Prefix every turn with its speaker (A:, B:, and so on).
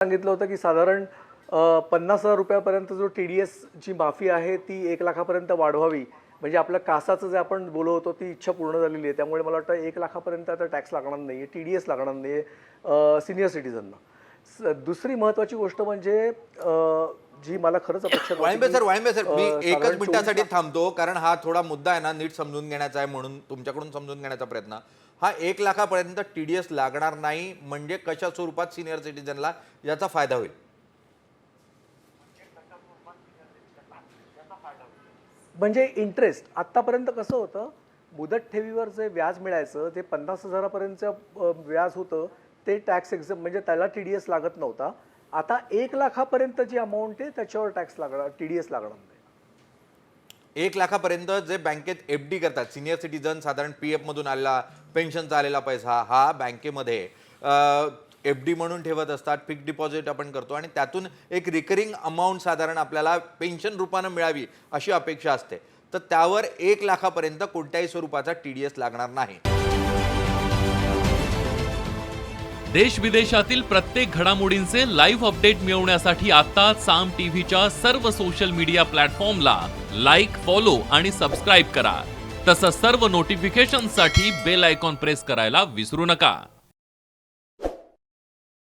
A: सांगितलं होतं की साधारण 50,000 रुपयापर्यंत जो TDS ची माफी आहे ती 1 लाखापर्यंत वाढवावी. म्हणजे आपलं कासाचं जे आपण बोलत होतो ती इच्छा पूर्ण झालेली आहे. त्यामुळे मला वाटतं 1 लाखापर्यंत आता टॅक्स लागणार नाही आहे, TDS लागणार नाही आहे सीनियर सिटीजनना. दुसरी महत्त्वाची गोष्ट म्हणजे जी मला खरंच अपेक्षा
B: वाळिंबे सर मी एकच मिनिटासाठी थांबतो, कारण हा थोडा मुद्दा आहे ना, नीट समजून घेण्याचा आहे, म्हणून तुमच्याकडून समजून घेण्याचा प्रयत्न. हा 1 लाखापर्यंत TDS लागणार नाही म्हणजे कशा स्वरूपात सिनियर सिटीजनला याचा फायदा होईल?
A: म्हणजे इंटरेस्ट आतापर्यंत कसं होतं, मुदत ठेवीवर जे व्याज मिळायचं ते 50,000 पर्यंतचं व्याज होतं, ते टॅक्स एक्झम्प्ट म्हणजे त्याला TDS लागत नव्हता. आता 1 लाखापर्यंत जी अमाऊंट आहे त्याच्यावर टॅक्स लागणार, TDS लागणार नाही.
B: 1 लाखापर्यंत जे बँकेत FD करतात सिनियर सिटीजन, साधारण PF मधून आलेला पेन्शनचा आलेला पैसा हा बँकेमध्ये FD म्हणून ठेवत असतात, फिक्स्ड डिपॉझिट आपण करतो आणि त्यातून एक रिकरिंग अमाऊंट साधारण आपल्याला पेन्शन रूपानं मिळावी अशी अपेक्षा असते. तर त्यावर 1 लाखापर्यंत कोणत्याही स्वरूपाचा TDS लागणार नाही.
C: देश विदेशातील प्रत्येक घडामोडींचे लाईव्ह अपडेट मिळवण्यासाठी आता साम टीव्हीच्या सर्व सोशल मीडिया प्लॅटफॉर्मला लाईक, फॉलो आणि सबस्क्राईब करा. तसंच सर्व नोटिफिकेशनसाठी बेल आयकॉन प्रेस करायला विसरू नका.